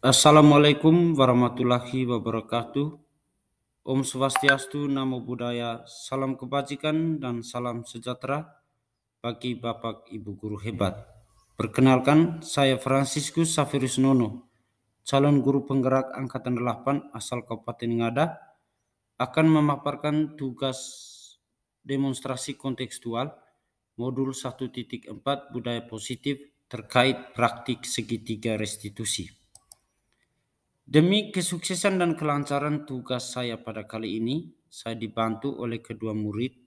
Assalamualaikum warahmatullahi wabarakatuh. Om Swastiastu, Namo Buddhaya, salam kebajikan dan salam sejahtera bagi Bapak Ibu guru hebat. Perkenalkan, saya Franciscus Safirus Nono, calon guru penggerak Angkatan 8 asal Kabupaten Ngada, akan memaparkan tugas demonstrasi kontekstual modul 1.4 budaya positif terkait praktik segitiga restitusi. Demi kesuksesan dan kelancaran tugas saya pada kali ini, saya dibantu oleh kedua murid.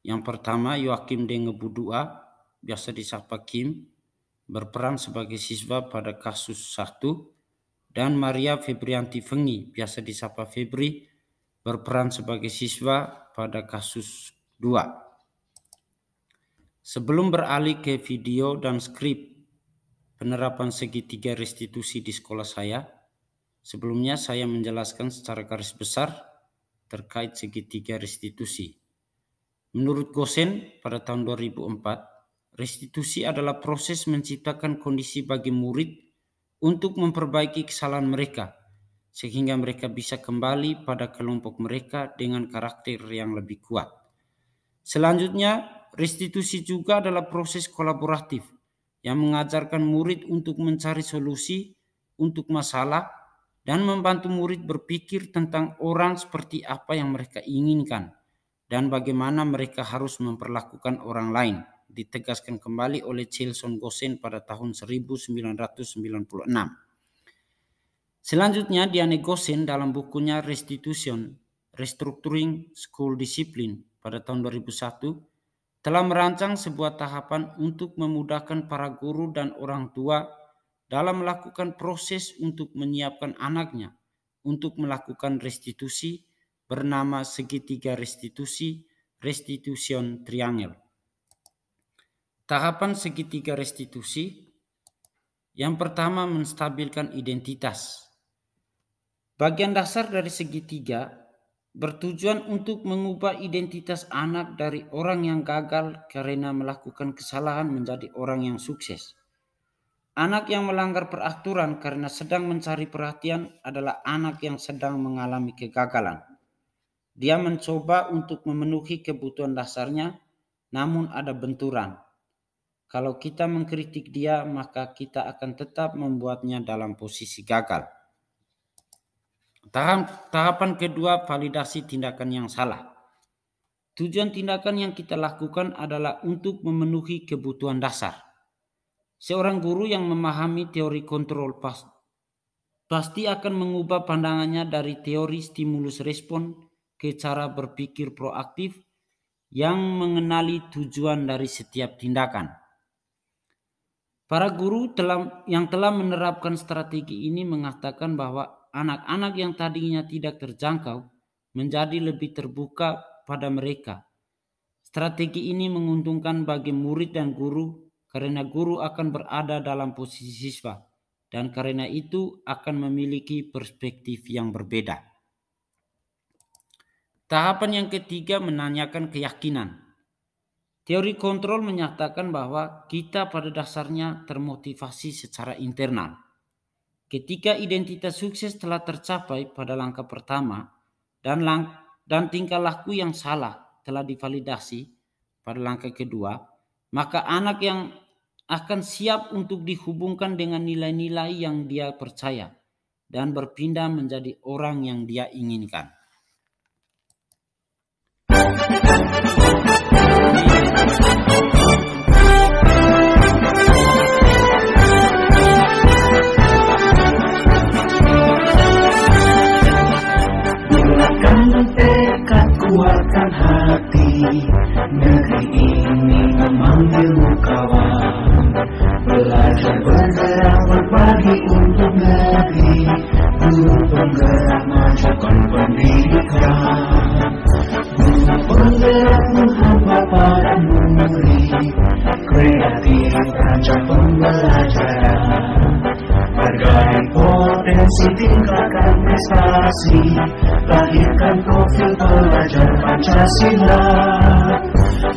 Yang pertama, Yoakim Dengebudua, biasa disapa Kim, berperan sebagai siswa pada kasus 1, dan Maria Febrianti Fengi, biasa disapa Febri, berperan sebagai siswa pada kasus 2. Sebelum beralih ke video dan skrip penerapan segitiga restitusi di sekolah saya, sebelumnya saya menjelaskan secara garis besar terkait segitiga restitusi. Menurut Gosen pada tahun 2004, restitusi adalah proses menciptakan kondisi bagi murid untuk memperbaiki kesalahan mereka, sehingga mereka bisa kembali pada kelompok mereka dengan karakter yang lebih kuat. Selanjutnya, restitusi juga adalah proses kolaboratif yang mengajarkan murid untuk mencari solusi untuk masalah dan membantu murid berpikir tentang orang seperti apa yang mereka inginkan dan bagaimana mereka harus memperlakukan orang lain, ditegaskan kembali oleh Chelson Gosen pada tahun 1996. Selanjutnya, Diane Gosen dalam bukunya Restitution, Restructuring School Discipline pada tahun 2001 telah merancang sebuah tahapan untuk memudahkan para guru dan orang tua dalam melakukan proses untuk menyiapkan anaknya untuk melakukan restitusi bernama segitiga restitusi, Restitution Triangle. Tahapan segitiga restitusi yang pertama, menstabilkan identitas. Bagian dasar dari segitiga bertujuan untuk mengubah identitas anak dari orang yang gagal karena melakukan kesalahan menjadi orang yang sukses. Anak yang melanggar peraturan karena sedang mencari perhatian adalah anak yang sedang mengalami kegagalan. Dia mencoba untuk memenuhi kebutuhan dasarnya, namun ada benturan. Kalau kita mengkritik dia, maka kita akan tetap membuatnya dalam posisi gagal. Tahapan kedua, validasi tindakan yang salah. Tujuan tindakan yang kita lakukan adalah untuk memenuhi kebutuhan dasar. Seorang guru yang memahami teori kontrol pasti akan mengubah pandangannya dari teori stimulus respon ke cara berpikir proaktif yang mengenali tujuan dari setiap tindakan. Para guru yang telah menerapkan strategi ini mengatakan bahwa anak-anak yang tadinya tidak terjangkau menjadi lebih terbuka pada mereka. Strategi ini menguntungkan bagi murid dan guru karena guru akan berada dalam posisi siswa dan karena itu akan memiliki perspektif yang berbeda. Tahapan yang ketiga, menanyakan keyakinan. Teori kontrol menyatakan bahwa kita pada dasarnya termotivasi secara internal. Ketika identitas sukses telah tercapai pada langkah pertama dan tingkah laku yang salah telah divalidasi pada langkah kedua, maka anak yang akan siap untuk dihubungkan dengan nilai-nilai yang dia percaya dan berpindah menjadi orang yang dia inginkan. Tekad kuatkan hati, negeri ini memanggilmu kawan. Belajar bergerak berbagi untuk negeri, guru penggerak majukan pendidikan. Guru penggerak menghamba pada murid, kreatif rancang pembelajaran. Hargai potensi, tingkatkan prestasi, lahirkan profil pelajar Pancasila.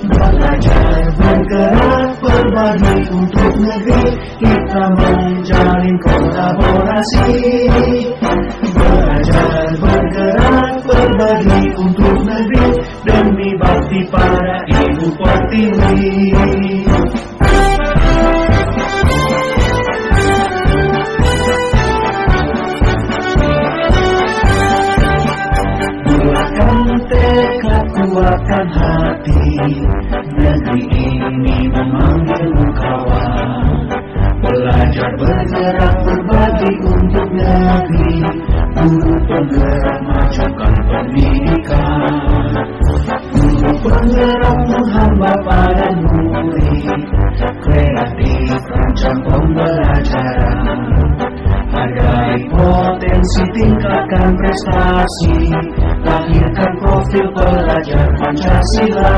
Belajar bergerak berbagi untuk negeri, kita menjalin kolaborasi. Belajar, bergerak, berbagi untuk negeri, demi bakti para Ibu Pertiwi. Bulatkan tekad, kuatkan hati, negeri ini memanggilmu kawan. Belajar, bergerak, berbagi untuk negeri, guru penggerak, majukan pendidikan. Guru penggerak menghamba pada murid, kreatif rancang pembelajaran. Hargai potensi, tingkatkan prestasi, lahirkan profil pelajar Pancasila.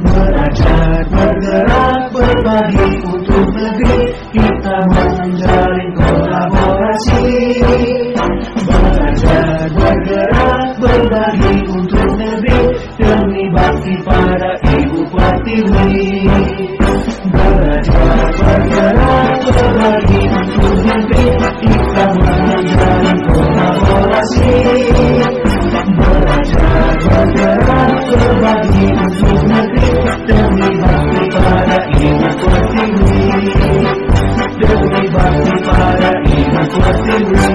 Belajar, bergerak, berbagi untuk negeri, kita menjalin kolaborasi. Belajar, bergerak, berbagi untuk negeri, demi bakti para Ibu Pertiwi. Belajar, bergerak, berbagi untuk negeri, kita menjalin kolaborasi. Belajar, bergerak, berbagi untuk negeri, demi bakti para Ibu Pertiwi. Demi bakti para Ibu Pertiwi.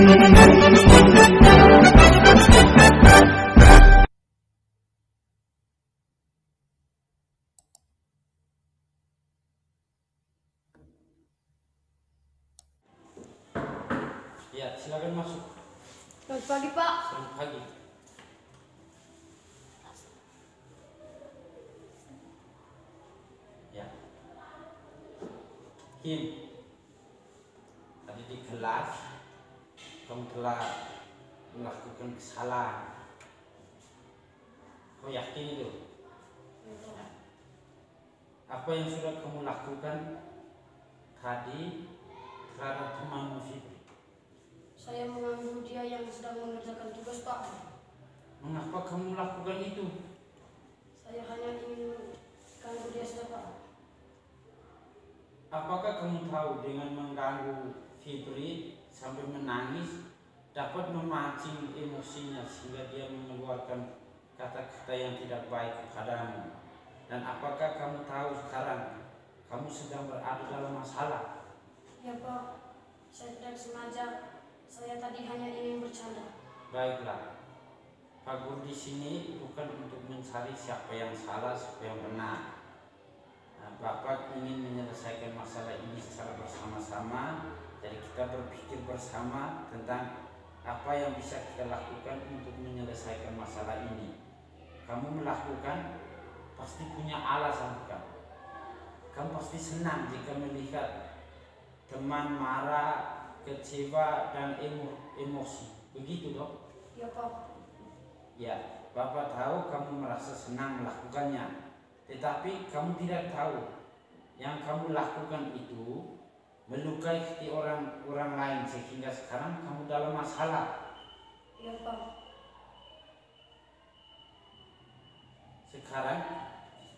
Ya, silakan masuk. Selamat pagi, Pak. Selamat pagi. Ya. Kim, tadi di kelas kamu telah melakukan kesalahan. Kau yakin itu? Apa yang sudah kamu lakukan tadi terhadap temanmu Fitri? Saya mengganggu dia yang sedang mengerjakan tugas, Pak. Mengapa kamu lakukan itu? Saya hanya ingin mengganggu dia saja, Pak. Apakah kamu tahu dengan mengganggu Fitri sampai menangis dapat memancing emosinya sehingga dia mengeluarkan kata-kata yang tidak baik kepadamu? Dan apakah kamu tahu sekarang kamu sedang berada dalam masalah? Ya, Pak. Saya tidak sengaja. Saya tadi hanya ingin bercanda. Baiklah, Pak Guru di sini bukan untuk mencari siapa yang salah, siapa yang benar. Nah, Bapak ingin menyelesaikan masalah ini secara bersama-sama. Jadi kita berpikir bersama tentang apa yang bisa kita lakukan untuk menyelesaikan masalah ini. Kamu melakukan pasti punya alasan, bukan? Kamu pasti senang jika melihat teman marah, kecewa, dan emosi. Begitu dong? Ya, Pak. Ya, Bapak tahu kamu merasa senang melakukannya. Tetapi kamu tidak tahu yang kamu lakukan itu melukai hati orang lain sehingga sekarang kamu dalam masalah. Ya, Pak. Sekarang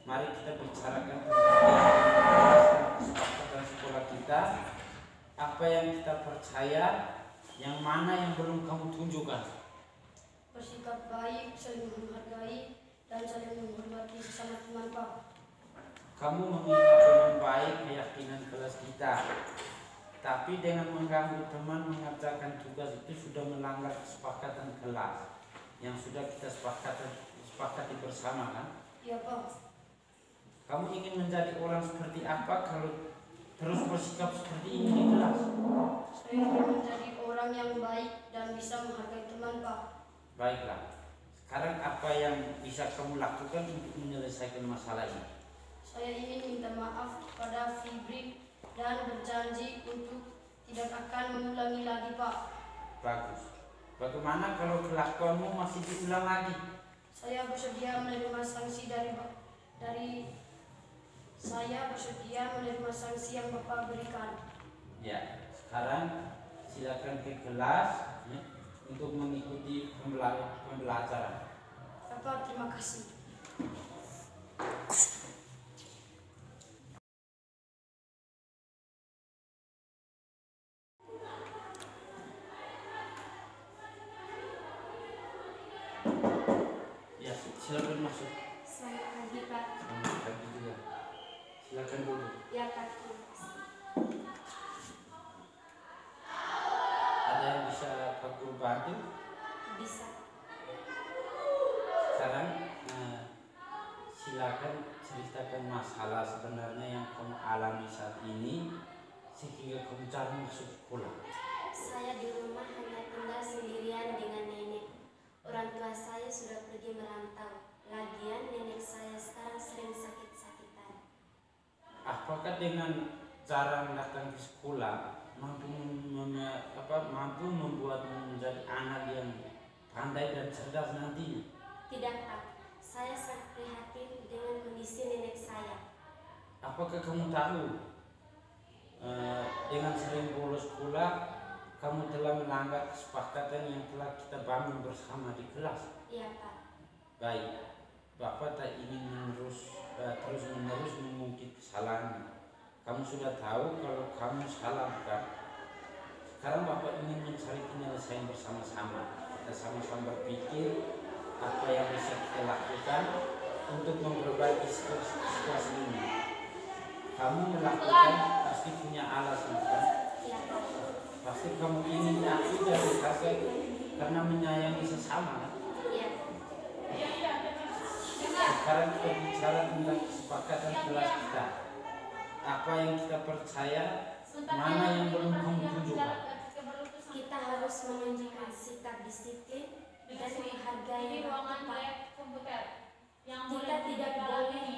mari kita bicarakan tentang kesepakatan sekolah kita. Apa yang kita percaya, yang mana yang belum kamu tunjukkan. Bersikap baik, saling menghargai, dan saling menghormati sesama teman, Pak. Kamu mengingat dengan baik keyakinan kelas kita, tapi dengan mengganggu teman mengerjakan tugas itu sudah melanggar kesepakatan kelas yang sudah kita sepakati bersama, kan? Ya, Pak. Kamu ingin menjadi orang seperti apa kalau terus bersikap seperti ini di kelas? Saya ingin menjadi orang yang baik dan bisa menghargai teman, Pak. Baiklah, sekarang apa yang bisa kamu lakukan untuk menyelesaikan masalah ini? Saya ingin minta maaf kepada Fibri dan berjanji untuk tidak akan mengulangi lagi, Pak. Bagus. Bagaimana kalau kelakuanmu masih diulang lagi? Saya bersedia menerima sanksi saya bersedia menerima sanksi yang Bapak berikan. Ya, sekarang silakan ke kelas ya, untuk mengikuti pembelajaran. Bapak, terima kasih. silakan masuk. Selamat pagi, Pak. Selamat pagi juga. Silakan dulu. Ya, Pak. Ada yang bisa Pak Guru bantu? Bisa. Sekarang silakan ceritakan masalah sebenarnya yang kamu alami saat ini sehingga kamu cari masuk sekolah. Saya di rumah hanya tinggal sendirian dengan nenek. Orang tua saya sudah pergi merantau. Lagian nenek saya sekarang sering sakit-sakitan. Apakah dengan jarang datang ke sekolah mampu membuatmu menjadi anak yang pandai dan cerdas nantinya? Tidak, Pak. Saya sangat prihatin dengan kondisi nenek saya. Apakah kamu tahu dengan sering bolos sekolah kamu telah melanggar kesepakatan yang telah kita bangun bersama di kelas? Iya, Pak. Baik, Bapak tak ingin terus-menerus mengungkit kesalahan. Kamu sudah tahu kalau kamu salah, bukan? Sekarang Bapak ingin mencari penyelesaian bersama-sama. Kita sama-sama berpikir apa yang bisa kita lakukan untuk memperbaiki situasi ini. Kamu melakukan pasti punya alasan, bukan? Iya, Pak. Pasti kamu ingin aku jadi kakak karena menyayangi sesama, kan? Iya. Sekarang kita bicara tentang kesepakatan kelas kita. Apa yang kita percaya, mana yang belum kamu tunjukkan. Kita harus menunjukkan sikap disiplin dan menghargai waktu, Pak. Kita tidak boleh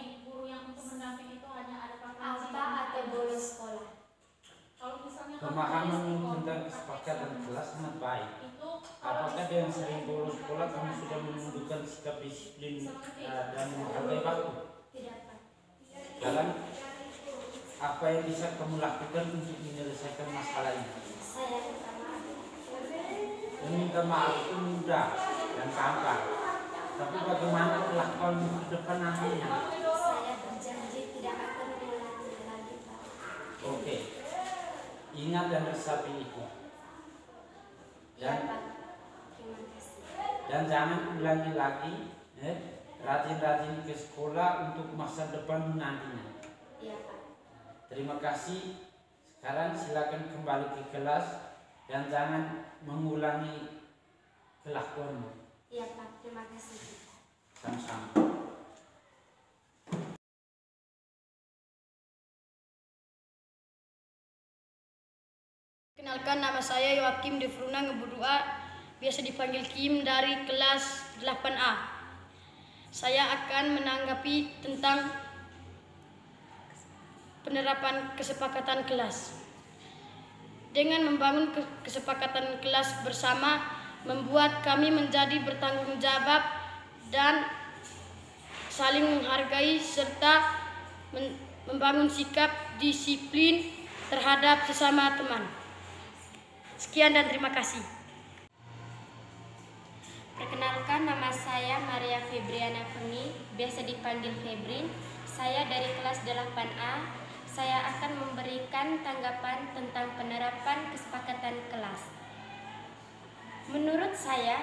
apa atau bolos sekolah. Pemahaman tentang kesepakatan kelas sangat baik. Apakah dengan sering bolos sekolah kamu sudah menunjukkan sikap disiplin dan menghargai waktu? Tidak, Pak. Dalam apa yang bisa kamu lakukan untuk menyelesaikan masalah ini? Saya minta maaf. Meminta maaf itu mudah dan gampang. Tapi bagaimana kelakuanmu ke depan nantinya? Saya berjanji tidak akan mengulangi lagi, Pak. Oke. Ingat dan resapi itu. Iya, Pak. Terima kasih. Dan jangan ulangi lagi. Rajin-rajin ke sekolah untuk masa depan nantinya. Iya, Pak. Terima kasih. Sekarang silakan kembali ke kelas dan jangan mengulangi kelakuanmu. Iya, Pak. Terima kasih. Sama-sama. Kenalkan, nama saya Yoakim Defruna Ngebudua, biasa dipanggil Kim, dari kelas 8A. Saya akan menanggapi tentang penerapan kesepakatan kelas. Dengan membangun kesepakatan kelas bersama, membuat kami menjadi bertanggung jawab dan saling menghargai serta membangun sikap disiplin terhadap sesama teman. Sekian dan terima kasih. Perkenalkan, nama saya Maria Febriana Femi, biasa dipanggil Febrin. Saya dari kelas 8A. Saya akan memberikan tanggapan tentang penerapan kesepakatan kelas. Menurut saya,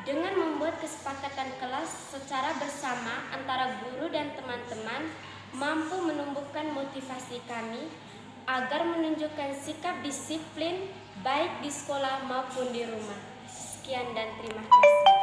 dengan membuat kesepakatan kelas secara bersama antara guru dan teman-teman mampu menumbuhkan motivasi kami agar menunjukkan sikap disiplin baik di sekolah maupun di rumah. Sekian dan terima kasih.